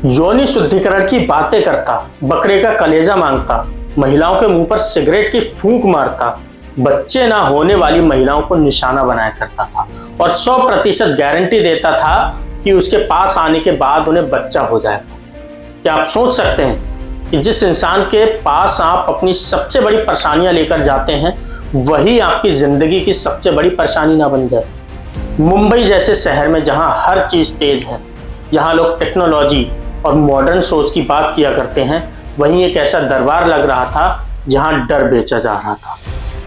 यौन शुद्धिकरण की बातें करता, बकरे का कलेजा मांगता, महिलाओं के मुंह पर सिगरेट की फूंक मारता, बच्चे ना होने वाली महिलाओं को निशाना बनाया करता था और 100% गारंटी देता था कि उसके पास आने के बाद उन्हें बच्चा हो जाएगा। क्या आप सोच सकते हैं कि जिस इंसान के पास आप अपनी सबसे बड़ी परेशानियां लेकर जाते हैं वही आपकी जिंदगी की सबसे बड़ी परेशानी ना बन जाए। मुंबई जैसे शहर में जहां हर चीज तेज है, जहां लोग टेक्नोलॉजी और मॉडर्न सोच की बात किया करते हैं, वहीं एक ऐसा दरबार लग रहा था जहां डर बेचा जा रहा था,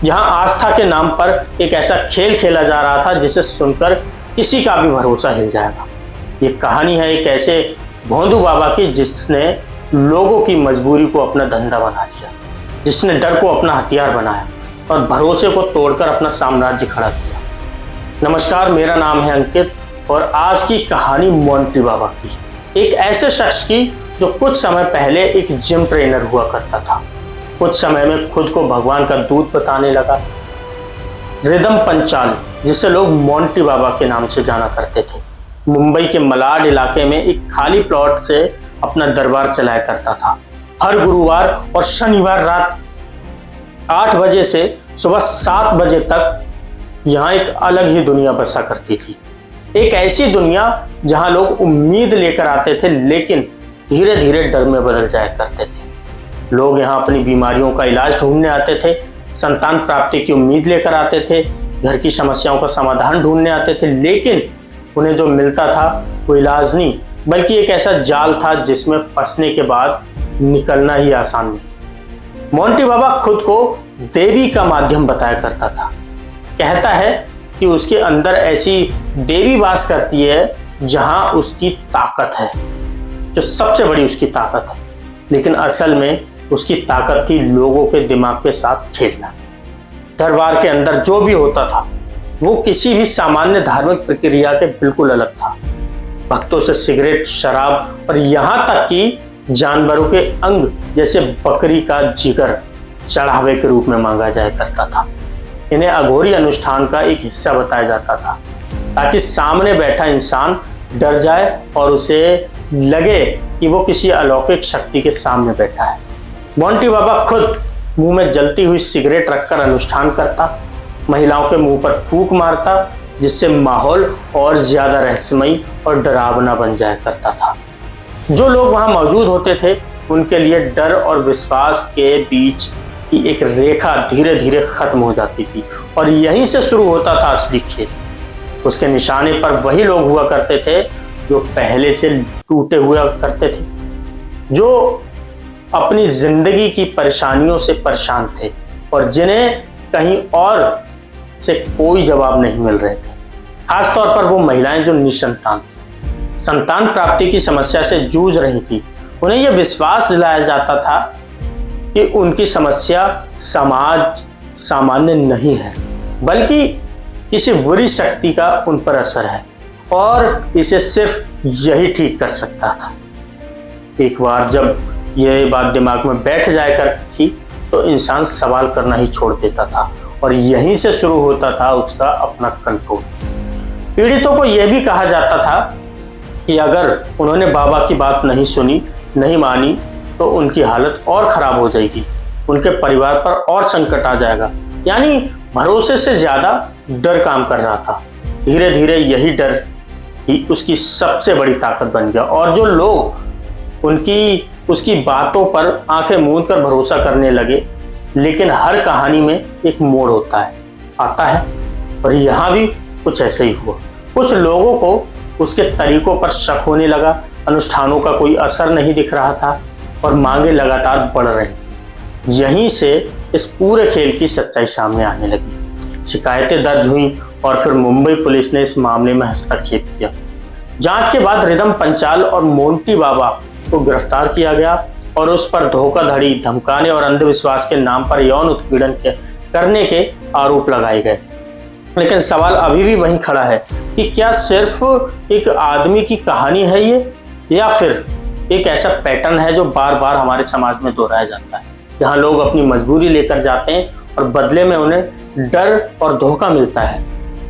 जहां आस्था के नाम पर एक ऐसा खेल खेला जा रहा था जिसे सुनकर किसी का भी भरोसा हिल जाएगा। ये कहानी है एक ऐसे भोंदू बाबा की जिसने लोगों की मजबूरी को अपना धंधा बना दिया, जिसने डर को अपना हथियार बनाया और भरोसे को तोड़कर अपना साम्राज्य खड़ा किया। नमस्कार, मेरा नाम है अंकित और आज की कहानी मोंटी बाबा की, एक ऐसे शख्स की जो कुछ समय पहले एक जिम ट्रेनर हुआ करता था, कुछ समय में खुद को भगवान का दूत बताने लगा। रिदम पंचाल, जिसे लोग मोंटी बाबा के नाम से जाना करते थे, मुंबई के मलाड इलाके में एक खाली प्लॉट से अपना दरबार चलाया करता था। हर गुरुवार और शनिवार रात 8 बजे से सुबह 7 बजे तक यहाँ एक अलग ही दुनिया बसा करती थी। एक ऐसी दुनिया जहां लोग उम्मीद लेकर आते थे लेकिन धीरे धीरे डर में बदल जाया करते थे। लोग यहाँ अपनी बीमारियों का इलाज ढूंढने आते थे, संतान प्राप्ति की उम्मीद लेकर आते थे, घर की समस्याओं का समाधान ढूंढने आते थे, लेकिन उन्हें जो मिलता था वो इलाज नहीं बल्कि एक ऐसा जाल था जिसमें फंसने के बाद निकलना ही आसान नहीं। मोंटी बाबा खुद को देवी का माध्यम बताया करता था। कहता है कि उसके अंदर ऐसी देवी वास करती है जहां उसकी ताकत है, जो सबसे बड़ी उसकी ताकत है, लेकिन असल में उसकी ताकत थी लोगों के दिमाग के साथ खेलना। दरबार के अंदर जो भी होता था वो किसी भी सामान्य धार्मिक प्रक्रिया के बिल्कुल अलग था। भक्तों से सिगरेट, शराब और यहाँ तक कि जानवरों के अंग जैसे बकरी का जिगर चढ़ावे के रूप में मांगा जाया करता था। इन्हें अघोरी अनुष्ठान का एक हिस्सा बताया जाता था ताकि सामने बैठा इंसान डर जाए और उसे लगे कि वो किसी अलौकिक शक्ति के सामने बैठा है। मोंटी बाबा खुद मुंह में जलती हुई सिगरेट रखकर अनुष्ठान करता, महिलाओं के मुंह पर फूंक मारता, जिससे माहौल और ज्यादा रहस्यमयी और डरावना बन जाया करता था। जो लोग वहां मौजूद होते थे उनके लिए डर और विश्वास के बीच की एक रेखा धीरे धीरे खत्म हो जाती थी और यहीं से शुरू होता था असली खेल। उसके निशाने पर वही लोग हुआ करते थे जो पहले से टूटे हुआ करते थे, जो अपनी जिंदगी की परेशानियों से परेशान थे और जिन्हें कहीं और से कोई जवाब नहीं मिल रहे थे। खासतौर पर वो महिलाएं जो निसंतान थी, संतान प्राप्ति की समस्या से जूझ रही थी। उन्हें यह विश्वास दिलाया जाता था कि उनकी समस्या समाज सामान्य नहीं है बल्कि किसी बुरी शक्ति का उन पर असर है और इसे सिर्फ यही ठीक कर सकता था। एक बार जब यह बात दिमाग में बैठ जाया करती थी तो इंसान सवाल करना ही छोड़ देता था और यहीं से शुरू होता था उसका अपना कंट्रोल। पीड़ितों को यह भी कहा जाता था कि अगर उन्होंने बाबा की बात नहीं सुनी, नहीं मानी तो उनकी हालत और खराब हो जाएगी, उनके परिवार पर और संकट आ जाएगा। यानी भरोसे से ज्यादा डर काम कर रहा था। धीरे धीरे यही डर ही उसकी सबसे बड़ी ताकत बन गया और जो लोग उसकी बातों पर आंखें मूंद कर भरोसा करने लगे। लेकिन हर कहानी में एक मोड़ आता है और यहाँ भी कुछ ऐसे ही हुआ। कुछ लोगों को उसके तरीकों पर शक होने लगा, अनुष्ठानों का कोई असर नहीं दिख रहा था और मांगे लगातार बढ़ रही थी। यहीं से इस पूरे खेल की सच्चाई सामने आने लगी। शिकायतें दर्ज हुई और फिर मुंबई पुलिस ने इस मामले में हस्तक्षेप किया। जांच के बाद रिदम पंचाल और मोंटी बाबा को गिरफ्तार किया गया और उस पर धोखाधड़ी, धमकाने और अंधविश्वास के नाम पर यौन उत्पीड़न करने के आरोप लगाए गए। लेकिन सवाल अभी भी वहीं खड़ा है कि क्या सिर्फ एक आदमी की कहानी है ये, या फिर एक ऐसा पैटर्न है जो बार बार हमारे समाज में दोहराया जाता है, जहां लोग अपनी मजबूरी लेकर जाते हैं और बदले में उन्हें डर और धोखा मिलता है।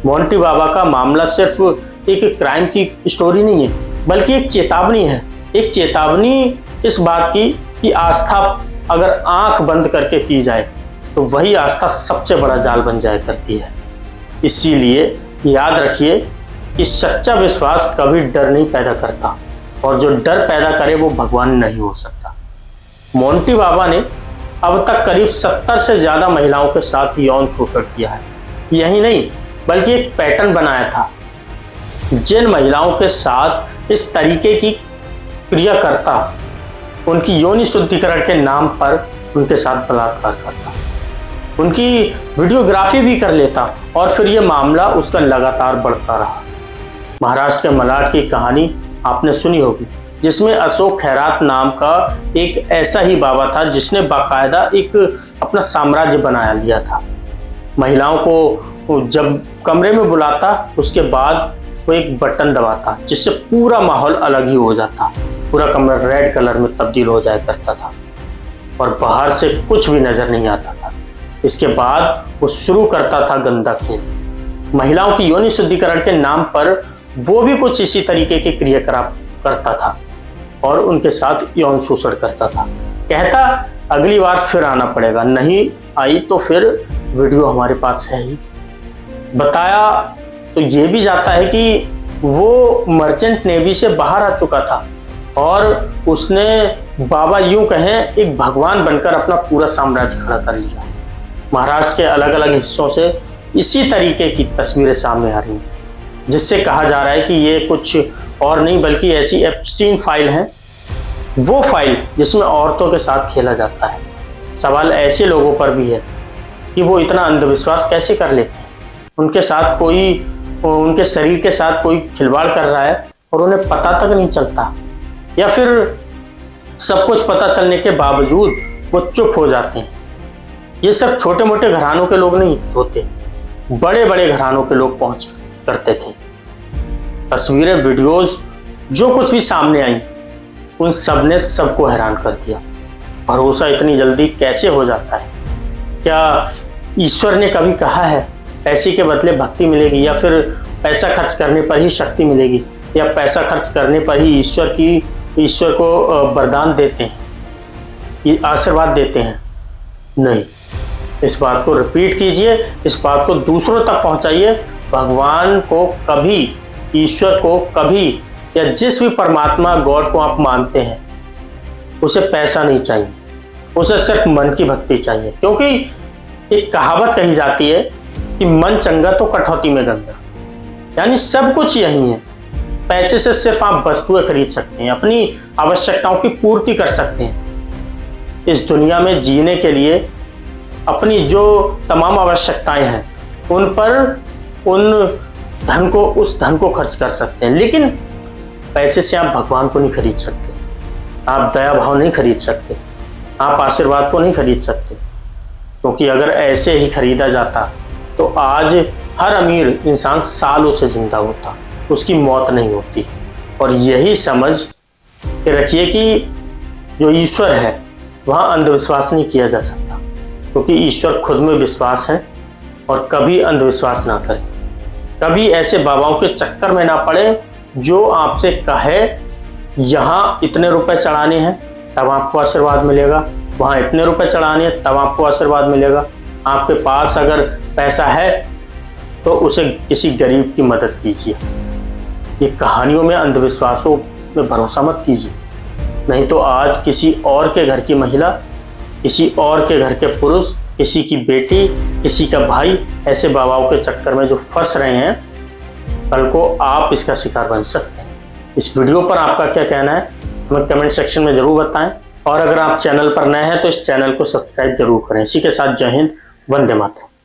मोंटी बाबा का मामला सिर्फ एक क्राइम की स्टोरी नहीं है, बल्कि एक चेतावनी है, एक चेतावनी इस बात की कि आस्था अगर आंख बंद करके की जाए तो वही आस्था सबसे बड़ा जाल बन जाया करती है। इसीलिए याद रखिए कि सच्चा विश्वास कभी डर नहीं पैदा करता, और जो डर पैदा करे वो भगवान नहीं हो सकता। मोंटी बाबा ने अब तक करीब 70 से ज्यादा महिलाओं के साथ यौन शोषण किया है। यही नहीं बल्कि एक पैटर्न बनाया था। जिन महिलाओं के साथ इस तरीके की क्रिया करता, उनकी योनि शुद्धिकरण के नाम पर उनके साथ बलात्कार करता, उनकी वीडियोग्राफी भी कर लेता, और फिर यह मामला उसका लगातार बढ़ता रहा। महाराष्ट्र के मलाड की कहानी आपने सुनी होगी, जिसमें अशोक खैरात नाम का एक ऐसा ही बाबा था जिसने बाकायदा एक अपना साम्राज्य बनाया लिया था। महिलाओं को जब कमरे में बुलाता, उसके बाद वो एक बटन दबाता जिससे पूरा माहौल अलग ही हो जाता। पूरा कमरा रेड कलर में तब्दील हो जाया करता था और बाहर से कुछ भी नजर नहीं आता था। इसके बाद वो शुरू करता था गंदा खेल। महिलाओं की योनि शुद्धिकरण के नाम पर वो भी कुछ इसी तरीके के क्रियाकलाप करता था और उनके साथ यौन शोषण करता था। कहता अगली बार फिर आना पड़ेगा, नहीं आई तो फिर वीडियो हमारे पास है ही। बताया तो ये भी जाता है कि वो मर्चेंट नेवी से बाहर आ चुका था और उसने बाबा यूं कहें एक भगवान बनकर अपना पूरा साम्राज्य खड़ा कर लिया। महाराष्ट्र के अलग अलग हिस्सों से इसी तरीके की तस्वीरें सामने आ रही हैं, जिससे कहा जा रहा है कि ये कुछ और नहीं बल्कि ऐसी एप्स्टीन फाइल है, वो फाइल जिसमें औरतों के साथ खेला जाता है। सवाल ऐसे लोगों पर भी है कि वो इतना अंधविश्वास कैसे कर लेते हैं। उनके साथ कोई, उनके शरीर के साथ कोई खिलवाड़ कर रहा है और उन्हें पता तक नहीं चलता, या फिर सब कुछ पता चलने के बावजूद वो चुप हो जाते हैं। ये सब छोटे मोटे घरानों के लोग नहीं होते, बड़े बड़े घरानों के लोग पहुंच करते थे। तस्वीरें, वीडियोस जो कुछ भी सामने आई, उन सब ने सबको हैरान कर दिया। भरोसा इतनी जल्दी कैसे हो जाता है? क्या ईश्वर ने कभी कहा है पैसे के बदले भक्ति मिलेगी, या फिर पैसा खर्च करने पर ही शक्ति मिलेगी, या पैसा खर्च करने पर ही ईश्वर को वरदान देते हैं, ये आशीर्वाद देते हैं? नहीं। इस बात को रिपीट कीजिए, इस बात को दूसरों तक पहुंचाइए। भगवान को कभी, ईश्वर को कभी, या जिस भी परमात्मा गॉड को आप मानते हैं, उसे पैसा नहीं चाहिए, उसे सिर्फ मन की भक्ति चाहिए। क्योंकि एक कहावत कही जाती है कि मन चंगा तो कटौती में गंगा, यानी सब कुछ यही है। पैसे से सिर्फ आप वस्तुएं खरीद सकते हैं, अपनी आवश्यकताओं की पूर्ति कर सकते हैं। इस दुनिया में जीने के लिए अपनी जो तमाम आवश्यकताएं हैं उन पर, उस धन को खर्च कर सकते हैं, लेकिन पैसे से आप भगवान को नहीं खरीद सकते, आप दया भाव नहीं खरीद सकते, आप आशीर्वाद को नहीं खरीद सकते। क्योंकि अगर ऐसे ही खरीदा जाता तो आज हर अमीर इंसान सालों से जिंदा होता, उसकी मौत नहीं होती। और यही समझ के रखिए कि जो ईश्वर है वहाँ अंधविश्वास नहीं किया जा सकता, क्योंकि ईश्वर खुद में विश्वास है। और कभी अंधविश्वास ना करें, कभी ऐसे बाबाओं के चक्कर में ना पड़े जो आपसे कहे यहाँ इतने रुपए चढ़ाने हैं तब आपको आशीर्वाद मिलेगा, वहाँ इतने रुपए चढ़ाने हैं तब आपको आशीर्वाद मिलेगा। आपके पास अगर पैसा है तो उसे किसी गरीब की मदद कीजिए। ये कहानियों में, अंधविश्वासों में भरोसा मत कीजिए, नहीं तो आज किसी और के घर की महिला, किसी और के घर के पुरुष, किसी की बेटी, किसी का भाई ऐसे बाबाओं के चक्कर में जो फंस रहे हैं, कल को आप इसका शिकार बन सकते हैं। इस वीडियो पर आपका क्या कहना है हमें कमेंट सेक्शन में जरूर बताएं, और अगर आप चैनल पर नए हैं तो इस चैनल को सब्सक्राइब जरूर करें। इसी के साथ जय हिंद, वंदे मातरम।